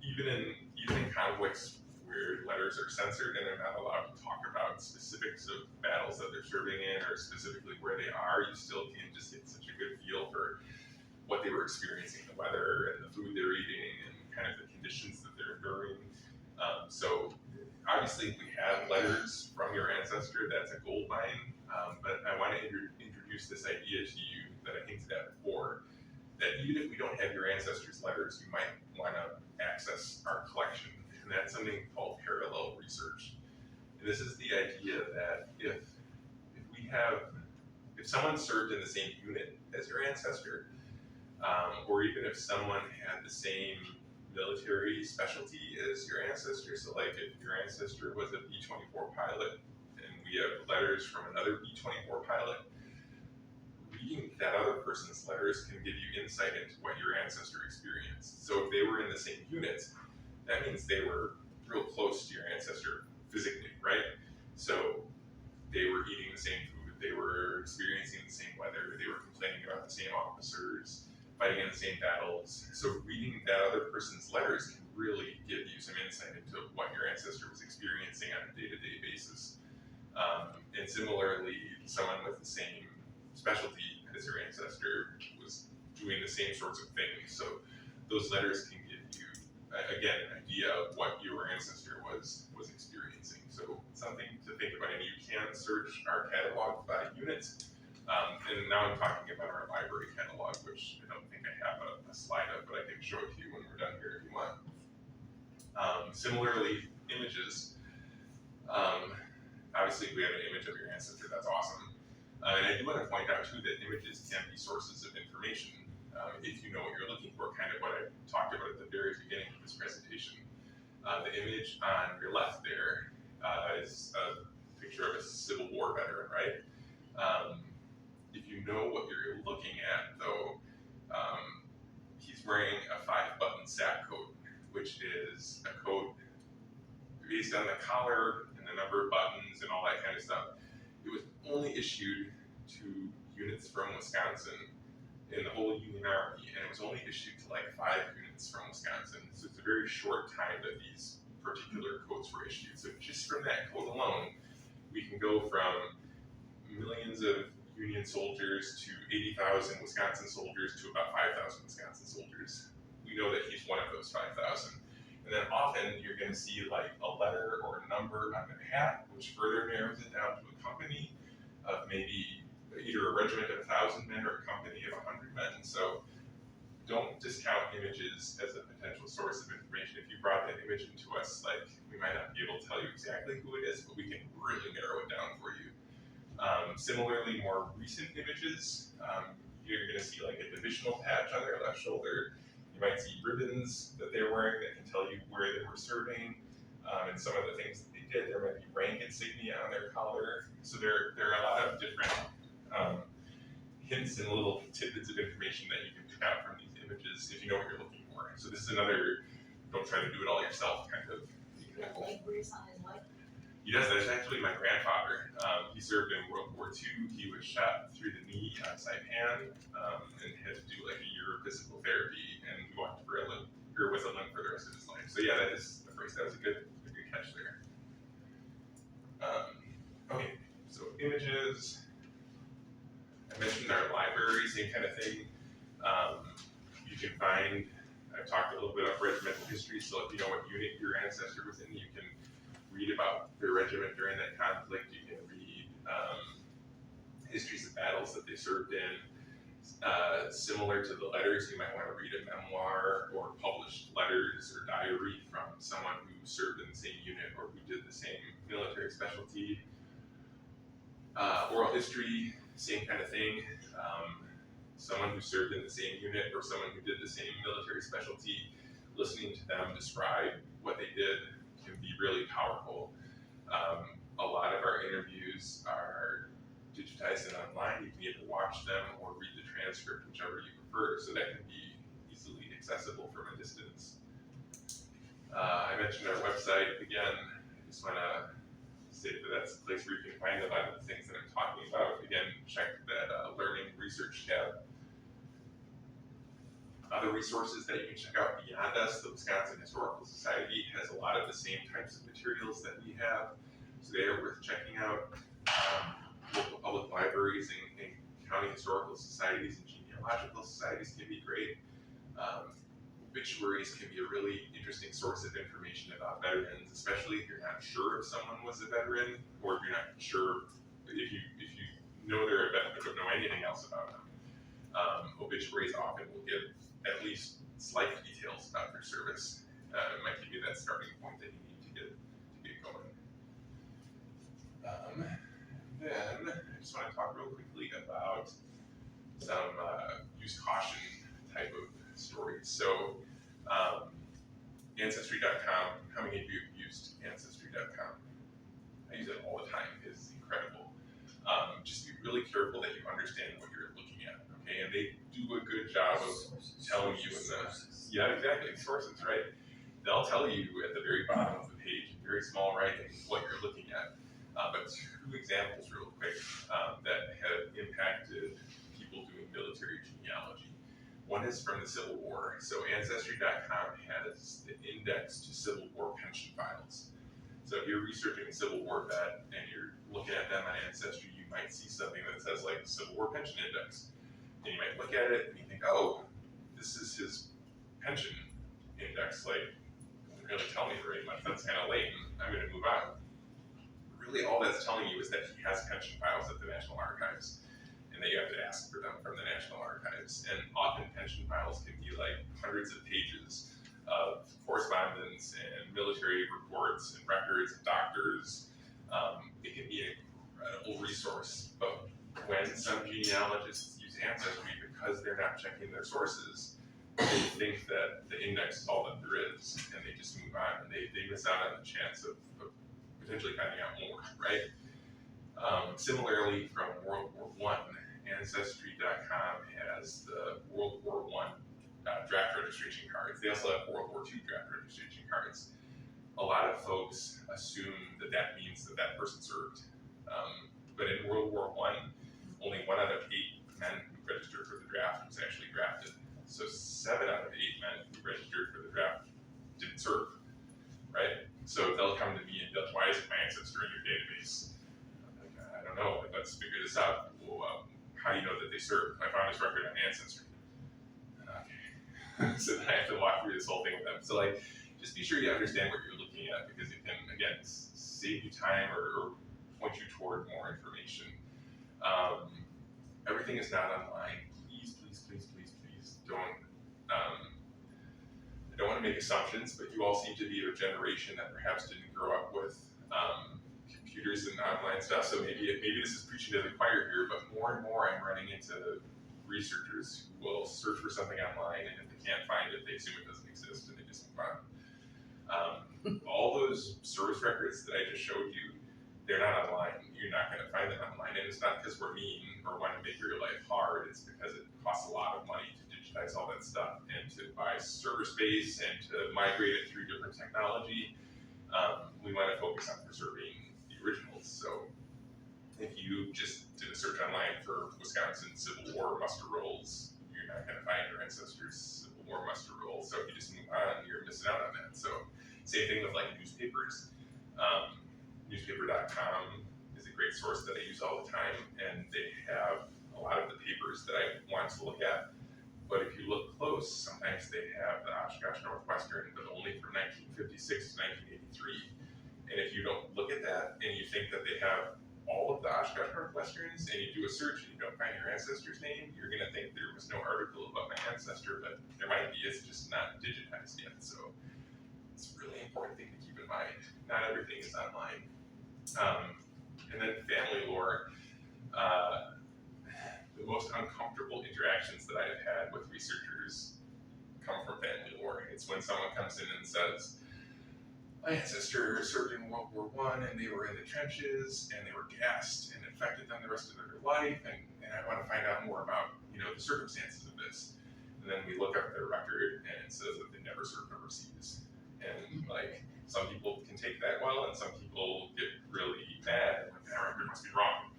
Even in conflicts where letters are censored and they're not allowed to talk about specifics of battles that they're serving in or specifically where they are, you still can just get such a good feel for what they were experiencing, the weather and the food they're eating and kind of the conditions that they're enduring. So obviously we have letters from your ancestor, that's a gold mine, but I want to introduce this idea to you that I hinted at before, that even if we don't have your ancestors' letters, you might want to access our collection. And that's something called parallel research. And this is the idea that if someone served in the same unit as your ancestor, or even if someone had the same military specialty as your ancestor, so like if your ancestor was a B-24 pilot and we have letters from another B-24 pilot, reading that other person's letters can give you insight into what your ancestor experienced. So if they were in the same unit, that means they were real close to your ancestor physically, right? So they were eating the same food, they were experiencing the same weather, they were complaining about the same officers, fighting in the same battles. So reading that other person's letters can really give you some insight into what your ancestor was experiencing on a day-to-day basis. And similarly, someone with the same specialty as your ancestor was doing the same sorts of things. So those letters can give you, again, an idea of what your ancestor was experiencing. So something to think about. And you can search our catalog by unit. And now I'm talking about our library catalog, which I don't think I have a slide of, but I can show it to you when we're done here if you want. Similarly, images. Obviously, we have an image of your ancestor. That's awesome. And I do want to point out too that images can be sources of information if you know what you're looking for, kind of what I talked about at the very beginning of this presentation. The image on your left there is a picture of a Civil War veteran, right? If you know what you're looking at, though, he's wearing a 5-button sack coat, which is a coat based on the collar and the number of buttons and all that kind of stuff. It was only issued to units from Wisconsin in the whole Union Army, and it was only issued to like 5 units from Wisconsin. So it's a very short time that these particular codes were issued. So just from that code alone, we can go from millions of Union soldiers to 80,000 Wisconsin soldiers to about 5,000 Wisconsin soldiers. We know that he's one of those 5,000. And then often you're going to see like a letter or a number on their hat, which further narrows it down to a company of maybe either a regiment of 1,000 men or a company of 100 men. So don't discount images as a potential source of information. If you brought that image into us, like we might not be able to tell you exactly who it is, but we can really narrow it down for you. Similarly, more recent images, you're going to see like a divisional patch on their left shoulder. You might see ribbons that they're wearing that can tell you where they were serving, and some of the things that they did. There might be rank insignia on their collar. So there are a lot of different hints and little tidbits of information that you can pick out from these images if you know what you're looking for. So this is another, don't try to do it all yourself kind of example. Leg brace on his leg. He does. That's actually my grandfather. He served in World War II. He was shot through the knee on Saipan and had to do like a year of physical therapy, and he walked for a limp, or with a limp for the rest of his life. So yeah, that is the phrase. That was a good catch there. Okay, so images. I mentioned our library, same kind of thing. You can find. I've talked a little bit about regimental history, so if you know what unit your ancestor was in, you can read about their regiment during that conflict. You can read histories of battles that they served in. Similar to the letters, you might want to read a memoir or published letters or diary from someone who served in the same unit or who did the same military specialty. Oral history, same kind of thing. Someone who served in the same unit or someone who did the same military specialty, listening to them describe what they did can be really powerful. A lot of our interviews are digitized and online. You can either watch them or read the transcript, whichever you prefer, so that can be easily accessible from a distance. I mentioned our website again. I just want to say that that's a place where you can find a lot of the things that I'm talking about. Again, check that Learning Research tab. Other resources that you can check out beyond us, the Wisconsin Historical Society has a lot of the same types of materials that we have, so they are worth checking out. Local public libraries and county historical societies and genealogical societies can be great. Obituaries can be a really interesting source of information about veterans, especially if you're not sure if someone was a veteran, or if you're not sure if you know they're a veteran but don't know anything else about them. Obituaries often will give at least slight details about their service. It might give you that starting point that you need to get going. Then I just want to talk real quickly about some use caution type of stories. So Ancestry.com, how many of you have used Ancestry.com? I use it all the time. It's incredible. Just be really careful that you understand what you're looking at, okay? And they do a good job of telling you in the, yeah, exactly, sources, right? They'll tell you at the very bottom of the page, in very small writing, what you're looking at. But 2 examples real quick that have impacted people doing military genealogy. One is from the Civil War. So Ancestry.com has the index to Civil War pension files. So if you're researching a Civil War vet and you're looking at them on Ancestry, you might see something that says like Civil War pension index. And you might look at it and you think, oh, this is his pension index. Like, doesn't really tell me very much. That's kind of lame. I'm going to move on. Really, all that's telling you is that he has pension files at the National Archives, and that you have to ask for them from the National Archives. And often pension files can be like hundreds of pages of correspondence and military reports and records and doctors. It can be an incredible resource, but when some genealogists use Ancestry because they're not checking their sources, they think that the index is all that there is, and they just move on, and they miss out on the chance of potentially finding out more, right? Similarly, from World War I, Ancestry.com has the World War I draft registration cards. They also have World War II draft registration cards. a lot of folks assume that that means that that person served. But in World War I, only 1 out of 8 men who registered for the draft was actually drafted. So 7 out of 8 men who registered for the draft didn't serve, right? So they'll come to me and be like, why isn't my ancestor in your database? I'm like, I don't know, like, let's figure this out. Well, how do you know that they served? I found this record on Ancestry. Okay. So then I have to walk through this whole thing with them. So like, just be sure you understand what you're looking at, because it can, again, save you time or point you toward more information. Everything is not online. Please don't, I don't want to make assumptions, but you all seem to be a generation that perhaps didn't grow up with computers and online stuff, so maybe this is preaching to the choir here, but more and more I'm running into researchers who will search for something online, and if they can't find it, they assume it doesn't exist, and they just move on. All those service records that I just showed you, they're not online. You're not going to find them online, and it's not because we're mean or want to make your life hard. It's because it costs a lot of money to digitize all that stuff and to buy server space and to migrate it through different technology. We want to focus on preserving the originals. So if you just did a search online for Wisconsin Civil War muster rolls, you're not going to find your ancestors' Civil War muster rolls. So if you just move on, you're missing out on that. So same thing with like newspapers. Newspaper.com is a great source that I use all the time, and they have a lot of the papers that I want to look at. But if you look close, sometimes they have the Oshkosh Northwestern, but only from 1956 to 1983. And if you don't look at that and you think that they have all of the Oshkosh Northwesterns, and you do a search and you don't find your ancestor's name, you're going to think there was no article about my ancestor, but there might be. It's just not digitized yet. So it's a really important thing to keep in mind. Not everything is online. And then family lore. The most uncomfortable interactions that I have had with researchers come from family lore. It's when someone comes in and says, my ancestor served in World War I, and they were in the trenches, and they were gassed, and it affected them the rest of their life, and I want to find out more about, the circumstances of this. And then we look up their record, and it says that they never served overseas. And like, some people can take that well, and some people get really mad, and like, that record must be wrong.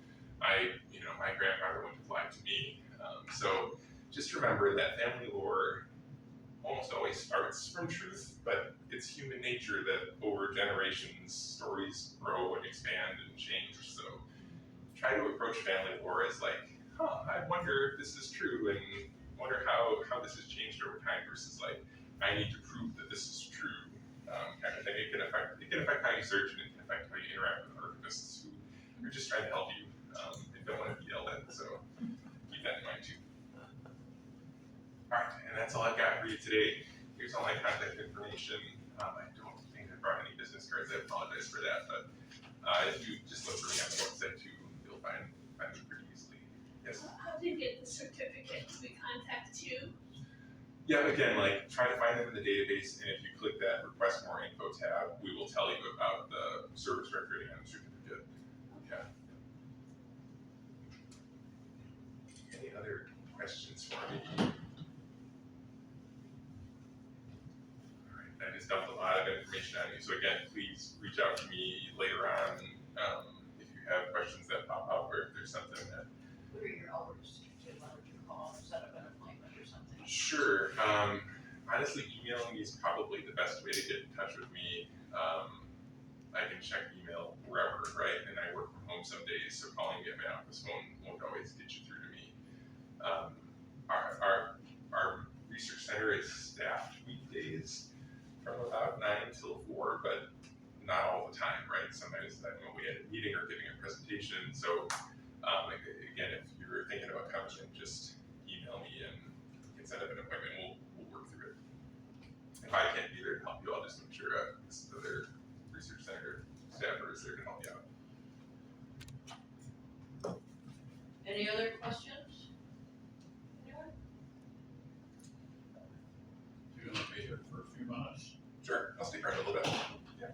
My grandfather wouldn't have lied to me. So just remember that family lore almost always starts from truth, but it's human nature that over generations, stories grow and expand and change. So try to approach family lore as like, I wonder if this is true, and wonder how this has changed over time, versus like, I need to prove that this is true, kind of thing. It can affect how you search, and it can affect how you interact with archivists who are just trying to help you and don't want to be yelled at. So keep that in mind too. All right, and that's all I've got for you today. Here's all my contact information. I don't think I brought any business cards. I apologize for that, but if you just look for me on the website too, you'll find me pretty easily. Yes. How do you get the certificate? Do we contact you? Yeah, again, like, try to find them in the database, and if you click that request more info tab, we will tell you about the service record and the certificate. Yeah. Any other questions for me? All right, I just dumped a lot of information on you, so again, please reach out to me later on if you have questions that pop up, or if there's something that. What are your hours to let you call, set up an appointment or something? Sure. Honestly, emailing is probably the best way to get in touch with me. I can check email wherever, right? And I work from home some days, so calling me at my office phone won't always get you through to me. Our research center is staffed weekdays from about 9 till 4, but not all the time, right? Sometimes I'm away at a meeting or giving a presentation. So again, if you're thinking about coming in, just email me and we can set up an appointment. We'll work through it. If I can't be there to help you, I'll just make sure this other research center staffer is there to help you out. Any other questions? Anyone? You're gonna be here for a few minutes. Sure, I'll stick around a little bit. Yeah.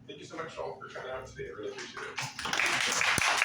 Thank you so much all for coming out today. I really appreciate it.